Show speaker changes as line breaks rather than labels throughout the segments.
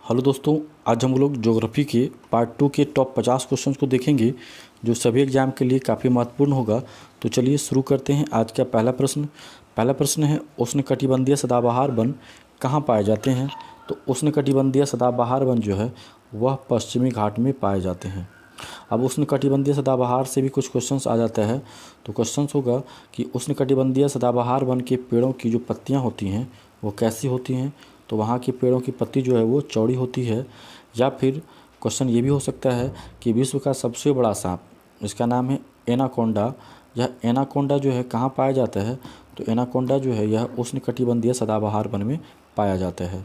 Hello दोस्तों, आज हम लोग ज्योग्राफी के पार्ट 2 के टॉप 50 क्वेश्चंस को देखेंगे जो सभी एग्जाम के लिए काफ़ी महत्वपूर्ण होगा। तो चलिए शुरू करते हैं। आज का पहला प्रश्न है, उष्णकटिबंधीय सदाबहार वन कहाँ पाए जाते हैं। तो उष्णकटिबंधीय सदाबहार वन जो है वह पश्चिमी घाट में पाए जाते हैं। अब उष्णकटिबंधीय सदाबहार से भी कुछ क्वेश्चंस आ जाता है। तो क्वेश्चंस होगा कि उष्णकटिबंधीय सदाबहार वन के पेड़ों की जो पत्तियाँ होती हैं वो कैसी होती हैं। तो वहाँ की पेड़ों की पत्ती जो है वो चौड़ी होती है। या फिर क्वेश्चन ये भी हो सकता है कि विश्व का सबसे बड़ा सांप, इसका नाम है एनाकोंडा। यह एनाकोंडा जो है कहाँ पाया जाता है। तो एनाकोंडा जो है यह उष्णकटिबंधीय सदाबहार वन में पाया जाता है।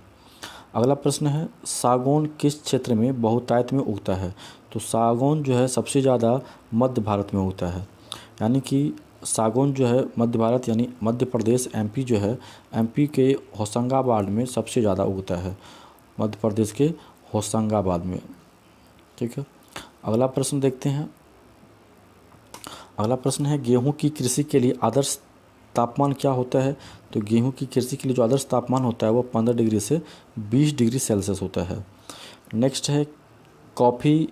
अगला प्रश्न है, सागौन किस क्षेत्र में बहुतायत में उगता है। तो सागौन जो है सबसे ज़्यादा मध्य भारत में उगता है। यानी कि सागौन जो है मध्य भारत यानी मध्य प्रदेश एमपी जो है, एमपी के होशंगाबाद में सबसे ज़्यादा उगता है। मध्य प्रदेश के होशंगाबाद में। ठीक है, अगला प्रश्न देखते हैं। अगला प्रश्न है, गेहूं की कृषि के लिए आदर्श तापमान क्या होता है। तो गेहूं की कृषि के लिए जो आदर्श तापमान होता है वो 15 डिग्री से 20 डिग्री सेल्सियस होता है। नेक्स्ट है, कॉफ़ी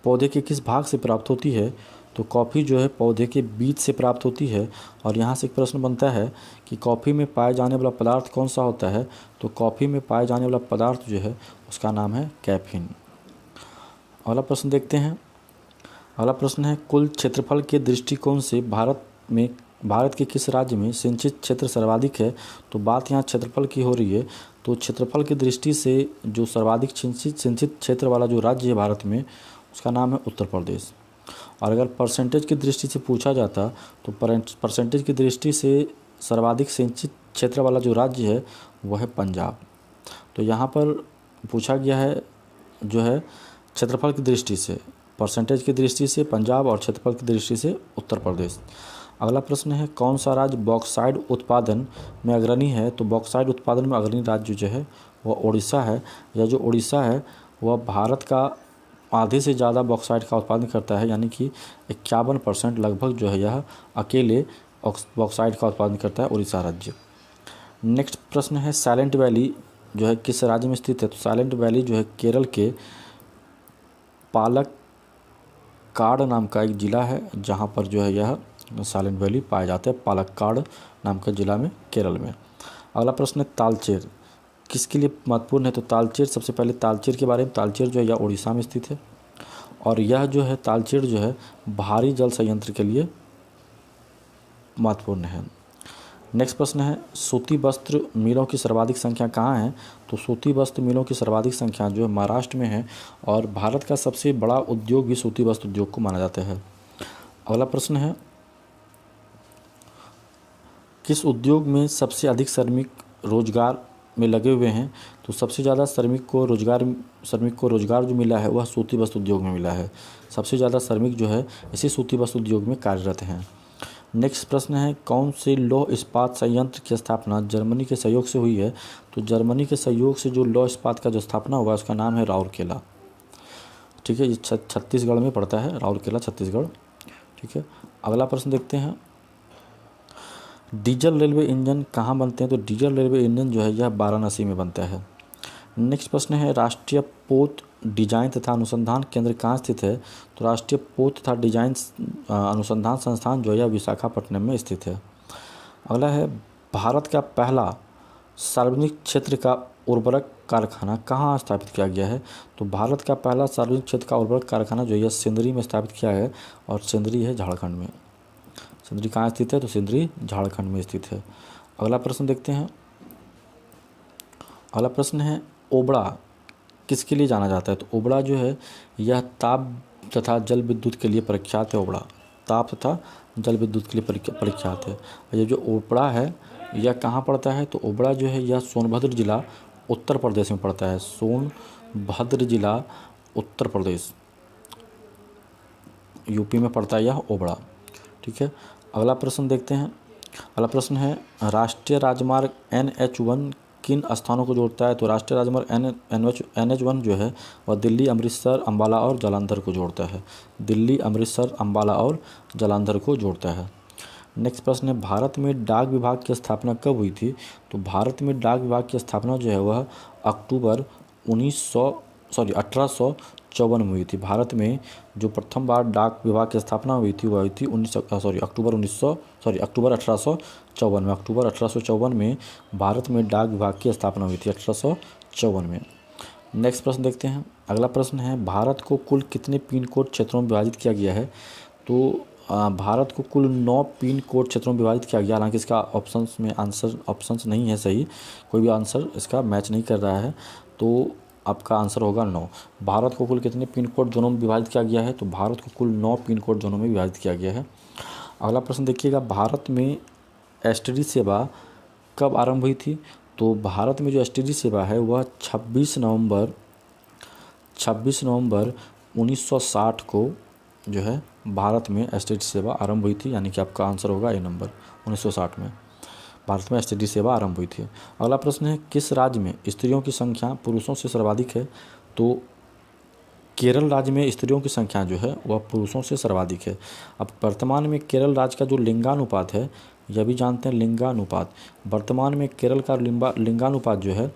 पौधे के किस भाग से प्राप्त होती है। तो कॉफ़ी जो है पौधे के बीज से प्राप्त होती है। और यहाँ से एक प्रश्न बनता है कि कॉफ़ी में पाए जाने वाला पदार्थ कौन सा होता है। तो कॉफ़ी में पाए जाने वाला पदार्थ जो है उसका नाम है कैफीन। अगला प्रश्न देखते हैं। अगला प्रश्न है, कुल क्षेत्रफल के दृष्टिकोण से भारत के किस राज्य में सिंचित क्षेत्र सर्वाधिक है। तो बात यहाँ क्षेत्रफल की हो रही है। तो क्षेत्रफल की दृष्टि से जो सर्वाधिक सिंचित क्षेत्र वाला जो राज्य है भारत में उसका नाम है उत्तर प्रदेश। और अगर परसेंटेज की दृष्टि से पूछा जाता तो परसेंटेज की दृष्टि से सर्वाधिक सिंचित क्षेत्र वाला जो राज्य है वह है पंजाब। तो यहाँ पर पूछा गया है जो है क्षेत्रफल की दृष्टि से, परसेंटेज की दृष्टि से पंजाब और क्षेत्रफल की दृष्टि से उत्तर प्रदेश। अगला प्रश्न है, कौन सा राज्य बॉक्साइड उत्पादन में अग्रणी है। तो बॉक्साइड उत्पादन में अग्रणी राज्य जो है वह उड़ीसा है। यह जो उड़ीसा है वह भारत का आधे से ज़्यादा बॉक्साइड का उत्पादन करता है। यानी कि 51% लगभग जो है यह अकेले बॉक्साइड का उत्पादन करता है उड़ीसा राज्य। नेक्स्ट प्रश्न है, साइलेंट वैली जो है किस राज्य में स्थित है। तो साइलेंट वैली जो है केरल के पालक्काड नाम का एक ज़िला है जहाँ पर जो है यह साइलेंट वैली पाए जाते हैं, पालक्काड नाम के ज़िला में केरल में। अगला प्रश्न है, तालचेर किसके लिए महत्वपूर्ण है। तो तालचेर, सबसे पहले तालचेर के बारे में, तालचेर जो है यह उड़ीसा में स्थित है। और यह जो है तालचेर जो है भारी जल संयंत्र के लिए महत्वपूर्ण है। नेक्स्ट प्रश्न है, सूती वस्त्र मिलों की सर्वाधिक संख्या कहाँ है। तो सूती वस्त्र मिलों की सर्वाधिक संख्या जो है महाराष्ट्र में है। और भारत का सबसे बड़ा उद्योग भी सूती वस्त्र उद्योग को माना जाता है। अगला प्रश्न है, किस उद्योग में सबसे अधिक श्रमिक रोजगार में लगे हुए हैं। तो सबसे ज़्यादा श्रमिक को रोजगार जो मिला है वह सूती वस्त्र उद्योग में मिला है। सबसे ज़्यादा श्रमिक जो है इसी सूती वस्त्र उद्योग में कार्यरत हैं। नेक्स्ट प्रश्न है, कौन से लौह इस्पात संयंत्र की स्थापना जर्मनी के सहयोग से हुई है। तो जर्मनी के सहयोग से जो लौह इस्पात का जो स्थापना हुआ उसका नाम है राउरकेला। ठीक है, ये छत्तीसगढ़ में पड़ता है, राउरकेला छत्तीसगढ़। ठीक है, अगला प्रश्न देखते हैं, डीजल रेलवे इंजन कहाँ बनते हैं। तो डीजल रेलवे इंजन जो है यह वाराणसी में बनता है। नेक्स्ट प्रश्न है, राष्ट्रीय पोत डिजाइन तथा अनुसंधान केंद्र कहाँ स्थित है। तो राष्ट्रीय पोत तथा डिजाइन अनुसंधान संस्थान जो है यह विशाखापट्टनम में स्थित है। अगला है, भारत का पहला सार्वजनिक क्षेत्र का उर्वरक कारखाना कहाँ स्थापित किया गया है। तो भारत का पहला सार्वजनिक क्षेत्र का उर्वरक कारखाना जो है सिंदरी में स्थापित किया है। और सिंदरी है झारखंड में। सिंदरी कहाँ स्थित है। तो सिंदरी झारखंड में स्थित है। अगला प्रश्न देखते हैं। अगला प्रश्न है, ओबड़ा किसके लिए जाना जाता है। तो ओबड़ा जो है यह ताप तथा जल विद्युत के लिए प्रख्यात है। ओबड़ा ताप तथा जल विद्युत के लिए प्रख्यात है। ये जो ओबड़ा है यह कहाँ पड़ता है। तो ओबड़ा जो है यह सोनभद्र जिला उत्तर प्रदेश में पड़ता है। सोनभद्र जिला उत्तर प्रदेश यूपी में पड़ता है यह ओबड़ा। ठीक है, अगला प्रश्न देखते हैं। अगला प्रश्न है, राष्ट्रीय राजमार्ग NH1 किन स्थानों को जोड़ता है। तो राष्ट्रीय राजमार्ग NH1 जो है वह दिल्ली, अमृतसर, अम्बाला और जालंधर को जोड़ता है। दिल्ली, अमृतसर, अम्बाला और जालंधर को जोड़ता है। नेक्स्ट प्रश्न है, भारत में डाक विभाग की स्थापना कब हुई थी। तो भारत में डाक विभाग की स्थापना जो है वह अक्टूबर 1854 में हुई थी। भारत में जो प्रथम बार डाक विभाग की स्थापना हुई थी वह हुई थी अक्टूबर 1854 में। अक्टूबर 1854 में भारत में डाक विभाग की स्थापना हुई थी, 1854 में। नेक्स्ट प्रश्न देखते हैं। अगला प्रश्न है, भारत को कुल कितने पिन कोड क्षेत्रों में विभाजित किया गया है? तो भारत को कुल 9 पिन कोड क्षेत्रों में विभाजित किया गया। हालांकि इसका ऑप्शंस नहीं है सही, कोई भी आंसर इसका मैच नहीं कर रहा है, तो आपका आंसर होगा 9। भारत को कुल कितने पिन कोड जोनों में विभाजित किया गया है? तो भारत को कुल 9 पिन कोड जोनों में विभाजित किया गया है। अगला प्रश्न देखिएगा, भारत में एसटीडी सेवा कब आरंभ हुई थी? तो भारत में जो एसटीडी सेवा है वह 26 नवंबर 1960 को जो है भारत में एसटीडी सेवा आरंभ हुई थी, यानी कि आपका आंसर होगा ए नंबर। 1960 में भारत में एसटीडी सेवा आरंभ हुई थी। अगला प्रश्न है, किस राज्य में स्त्रियों की संख्या पुरुषों से सर्वाधिक है? तो केरल राज्य में स्त्रियों की संख्या जो है वह पुरुषों से सर्वाधिक है। अब वर्तमान में केरल राज्य का जो लिंगानुपात है, यह भी जानते हैं लिंगानुपात। वर्तमान में केरल का लिंगानुपात जो है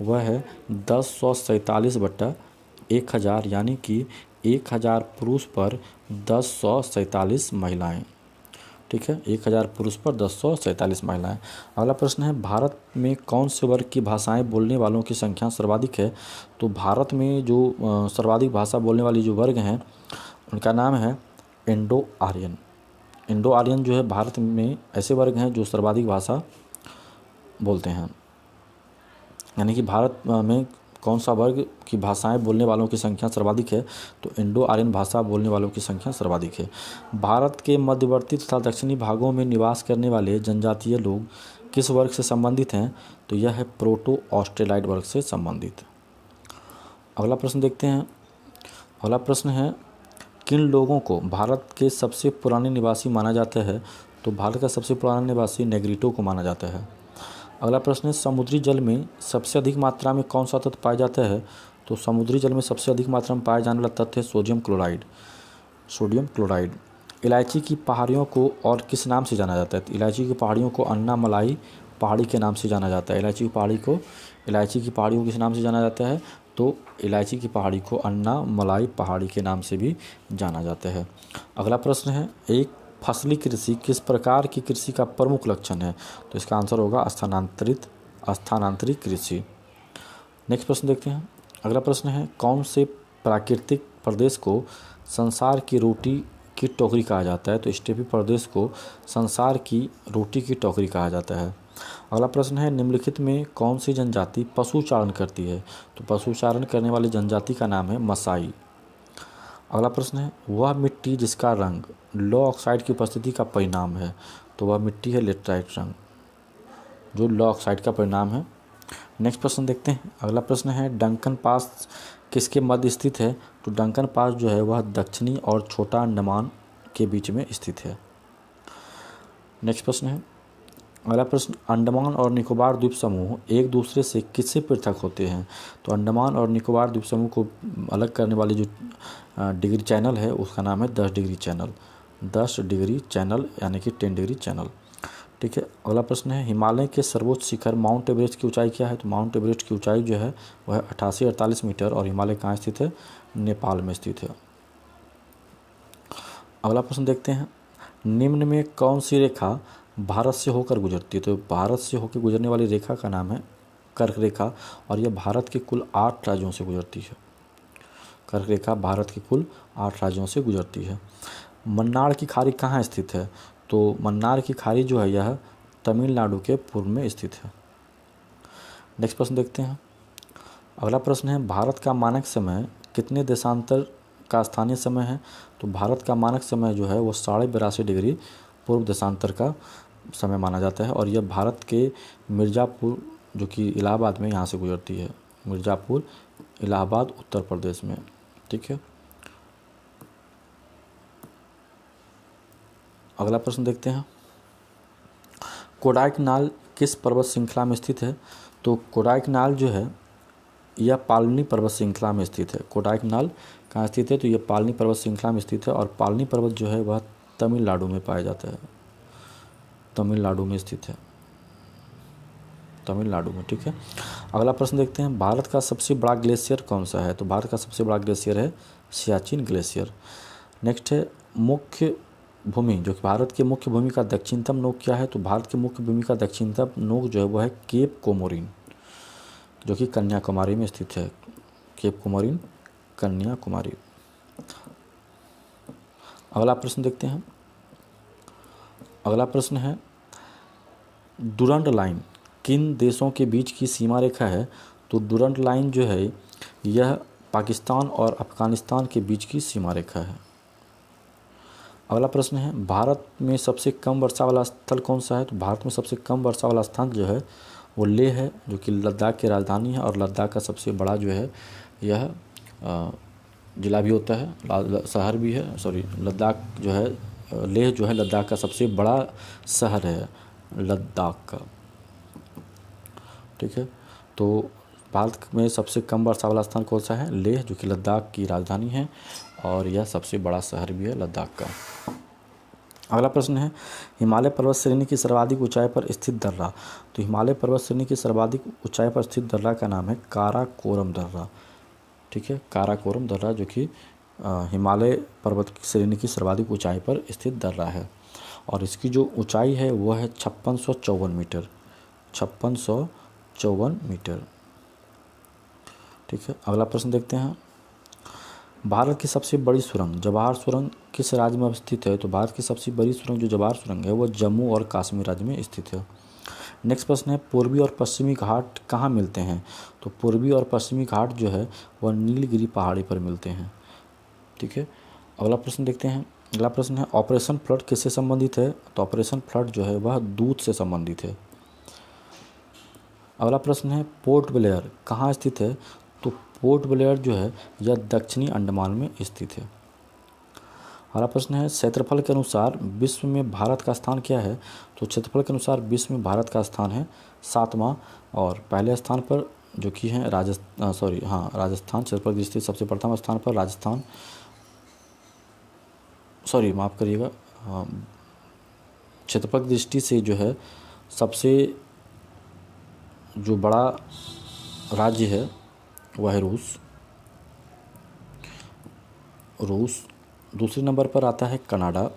वह है 1047/1000, यानी कि 1000 पुरुष पर 1047 महिलाएं। ठीक है, 1000 पुरुष पर 1047 महिलाएं। अगला प्रश्न है, भारत में कौन से वर्ग की भाषाएं बोलने वालों की संख्या सर्वाधिक है? तो भारत में जो सर्वाधिक भाषा बोलने वाली जो वर्ग हैं उनका नाम है इंडो आर्यन। इंडो आर्यन जो है भारत में ऐसे वर्ग हैं जो सर्वाधिक भाषा बोलते हैं। यानी कि भारत में कौन सा वर्ग की भाषाएं बोलने वालों की संख्या सर्वाधिक है? तो इंडो आर्यन भाषा बोलने वालों की संख्या सर्वाधिक है। भारत के मध्यवर्ती तथा दक्षिणी भागों में निवास करने वाले जनजातीय लोग किस वर्ग से संबंधित हैं? तो यह है प्रोटो ऑस्ट्रेलाइड वर्ग से संबंधित। अगला प्रश्न देखते हैं। अगला प्रश्न है, किन लोगों को भारत के सबसे पुराने निवासी माना जाता है? तो भारत का सबसे पुराना निवासी नेग्रिटो को माना जाता है। अगला प्रश्न है, समुद्री जल में सबसे अधिक मात्रा में कौन सा तत्व पाया जाता है? तो समुद्री जल में सबसे अधिक मात्रा में पाया जाने वाला तत्व है सोडियम क्लोराइड। इलायची की पहाड़ियों को और किस नाम से जाना जाता है? तो इलायची की पहाड़ियों को अन्नामलाई पहाड़ी के नाम से जाना जाता है। इलायची की पहाड़ियों किस नाम से जाना जाता है? तो इलायची की पहाड़ी को अन्नामलाई पहाड़ी के नाम से भी जाना जाता है। अगला प्रश्न है, एक फसली कृषि किस प्रकार की कृषि का प्रमुख लक्षण है? तो इसका आंसर होगा स्थानांतरित कृषि। नेक्स्ट प्रश्न देखते हैं। अगला प्रश्न है, कौन से प्राकृतिक प्रदेश को संसार की रोटी की टोकरी कहा जाता है? तो स्टेपी प्रदेश को संसार की रोटी की टोकरी कहा जाता है। अगला प्रश्न है, निम्नलिखित में कौन सी जनजाति पशुचारण करती है? तो पशुचारण करने वाली जनजाति का नाम है मसाई। अगला प्रश्न है, वह मिट्टी जिसका रंग लौ ऑक्साइड की उपस्थिति का परिणाम है? तो वह मिट्टी है लेटराइट रंग, जो लौ ऑक्साइड का परिणाम है। नेक्स्ट प्रश्न देखते हैं। अगला प्रश्न है, डंकन पास किसके मध्य स्थित है? तो डंकन पास जो है वह दक्षिणी और छोटा अंडमान के बीच में स्थित है। नेक्स्ट प्रश्न है। अगला प्रश्न, अंडमान और निकोबार द्वीप समूह एक दूसरे से किससे पृथक होते हैं? तो अंडमान और निकोबार द्वीप समूह को अलग करने वाली जो डिग्री चैनल है उसका नाम है 10 डिग्री चैनल। 10 डिग्री चैनल यानी कि 10 डिग्री चैनल। ठीक है। अगला प्रश्न है, हिमालय के सर्वोच्च शिखर माउंट एवरेस्ट की ऊंचाई क्या है? तो माउंट एवरेस्ट की ऊंचाई जो है वह 8848 मीटर और हिमालय कहाँ स्थित है? नेपाल में स्थित है। अगला प्रश्न देखते हैं, निम्न में कौन सी रेखा भारत से होकर गुजरती है? तो भारत से होकर गुजरने वाली रेखा का नाम है कर्क रेखा और यह भारत के कुल 8 राज्यों से गुजरती है। कर्क रेखा भारत के कुल 8 राज्यों से गुजरती है। मन्नार की खाड़ी कहाँ स्थित है? तो मन्नार की खाड़ी जो है यह तमिलनाडु के पूर्व में स्थित है। नेक्स्ट प्रश्न देखते हैं। अगला प्रश्न है, भारत का मानक समय कितने देशांतर का स्थानीय समय है? तो भारत का मानक समय जो है वो 82.5 डिग्री पूर्व देशांतर का समय माना जाता है और यह भारत के मिर्ज़ापुर जो कि इलाहाबाद में यहाँ से गुजरती है। मिर्ज़ापुर इलाहाबाद उत्तर प्रदेश में। ठीक है। अगला प्रश्न देखते हैं, कोडाइकनाल किस पर्वत श्रृंखला में स्थित है? तो कोडाइकनाल जो है यह पालनी पर्वत श्रृंखला में स्थित है। कोडाइकनाल कहाँ स्थित है? तो यह पालनी पर्वत श्रृंखला में स्थित है और पालनी पर्वत जो है वह तमिलनाडु में पाया जाता है। तमिलनाडु में स्थित है। तमिलनाडु में, ठीक है। अगला प्रश्न देखते हैं, भारत का सबसे बड़ा ग्लेशियर कौन सा है? तो भारत का सबसे बड़ा ग्लेशियर है सियाचिन ग्लेशियर। नेक्स्ट है मुख्य भूमि, जो कि भारत की मुख्य भूमि का दक्षिणतम नोक क्या है? तो भारत की मुख्य भूमि का दक्षिणतम नोक जो है वो है केप कोमोरिन, जो कि कन्याकुमारी में स्थित है। Cape Comorin, Kanyakumari. अगला प्रश्न देखते हैं। अगला प्रश्न है, डुरंड लाइन किन देशों के बीच की सीमा रेखा है? तो डुरंड लाइन जो है यह पाकिस्तान और अफगानिस्तान के बीच की सीमा रेखा है। अगला प्रश्न है, भारत में सबसे कम वर्षा वाला स्थल कौन सा है? तो भारत में सबसे कम वर्षा वाला स्थान जो है वो लेह है, जो कि लद्दाख की राजधानी है और लद्दाख का सबसे बड़ा जो है यह जिला भी होता है, शहर भी है। सॉरी, लद्दाख जो है, लेह जो है लद्दाख का सबसे बड़ा शहर है लद्दाख का, ठीक है। तो भारत में सबसे कम वर्षा वाला स्थान कौन सा है? लेह, जो कि लद्दाख की राजधानी है और यह सबसे बड़ा शहर भी है लद्दाख का। अगला प्रश्न है, हिमालय पर्वत श्रेणी की सर्वाधिक ऊंचाई पर स्थित दर्रा। तो हिमालय पर्वत श्रेणी की सर्वाधिक ऊंचाई पर स्थित दर्रा का नाम है काराकोरम दर्रा, ठीक है। काराकोरम दर्रा जो कि हिमालय पर्वत श्रेणी की सर्वाधिक ऊंचाई पर स्थित दर्रा है और इसकी जो ऊंचाई है वह है 5654 मीटर, 5654 मीटर, ठीक है। अगला प्रश्न देखते हैं, भारत की सबसे बड़ी सुरंग जवाहर सुरंग किस राज्य में स्थित है? तो भारत की सबसे बड़ी सुरंग जो जवाहर सुरंग है वो जम्मू और कश्मीर राज्य में स्थित है। नेक्स्ट प्रश्न है, पूर्वी और पश्चिमी घाट कहाँ मिलते हैं? तो पूर्वी और पश्चिमी घाट जो है वह नीलगिरी पहाड़ी पर मिलते हैं, ठीक है। अगला प्रश्न देखते हैं। अगला प्रश्न है, ऑपरेशन फ्लड किससे संबंधित है? तो ऑपरेशन फ्लड जो है वह दूध से संबंधित है। अगला प्रश्न है, पोर्ट ब्लेयर कहाँ स्थित है? तो पोर्ट ब्लेयर जो है यह दक्षिणी अंडमान में स्थित है। अगला प्रश्न है, क्षेत्रफल के अनुसार विश्व में भारत का स्थान क्या है? तो क्षेत्रफल के अनुसार विश्व में भारत का स्थान है 7वां और पहले स्थान पर जो कि है राजस्थान। क्षेत्रफल की दृष्टि सबसे प्रथम स्थान पर राजस्थान, माफ़ करिएगा, क्षेत्रफल की दृष्टि से जो है सबसे जो बड़ा राज्य है वह है रूस। दूसरे नंबर पर आता है कनाडा,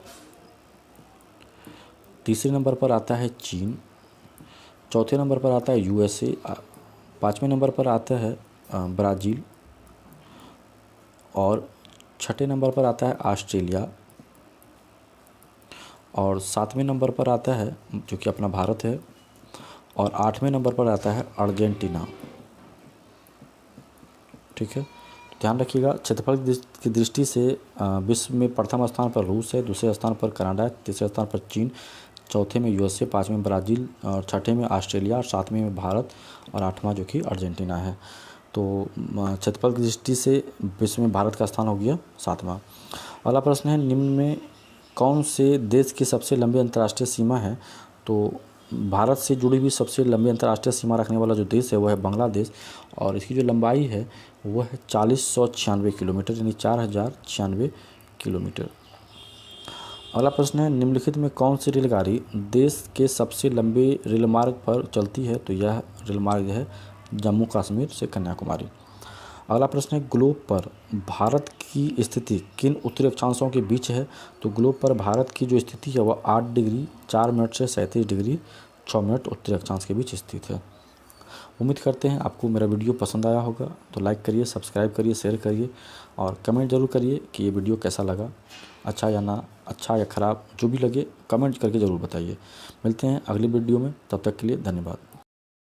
तीसरे नंबर पर आता है चीन, चौथे नंबर पर आता है यूएसए, पाँचवें नंबर पर आता है ब्राज़ील और छठे नंबर पर आता है ऑस्ट्रेलिया और सातवें नंबर पर आता है जो कि अपना भारत है और आठवें नंबर पर आता है अर्जेंटीना, ठीक है। ध्यान रखिएगा, क्षेत्रफल की दृष्टि से विश्व में प्रथम स्थान पर रूस है, दूसरे स्थान पर कनाडा, तीसरे स्थान पर चीन, चौथे में यूएसए, पाँचवें में ब्राज़ील और छठे में ऑस्ट्रेलिया और सातवें में भारत और आठवां जो कि अर्जेंटीना है। तो क्षेत्रफल की दृष्टि से विश्व में भारत का स्थान हो गया 7वां। अगला प्रश्न है, निम्न में कौन से देश की सबसे लंबी अंतर्राष्ट्रीय सीमा है? तो भारत से जुड़ी हुई सबसे लंबी अंतर्राष्ट्रीय सीमा रखने वाला जो देश है वह है बांग्लादेश और इसकी जो लंबाई है वह है 4096 किलोमीटर, यानी 4096 किलोमीटर। अगला प्रश्न है, निम्नलिखित में कौन सी रेलगाड़ी देश के सबसे लंबे रेलमार्ग पर चलती है? तो यह रेलमार्ग है जम्मू कश्मीर से कन्याकुमारी। अगला प्रश्न है, ग्लोब पर भारत की स्थिति किन उत्तरी अक्षांशों के बीच है? तो ग्लोब पर भारत की जो स्थिति है वह 8 डिग्री 4 मिनट से 37 डिग्री 6 मिनट उत्तरी अक्षांश के बीच स्थित है। उम्मीद करते हैं आपको मेरा वीडियो पसंद आया होगा, तो लाइक करिए, सब्सक्राइब करिए, शेयर करिए और कमेंट ज़रूर करिए कि ये वीडियो कैसा लगा, अच्छा या ख़राब, जो भी लगे कमेंट करके ज़रूर बताइए। मिलते हैं अगली वीडियो में, तब तक के लिए धन्यवाद।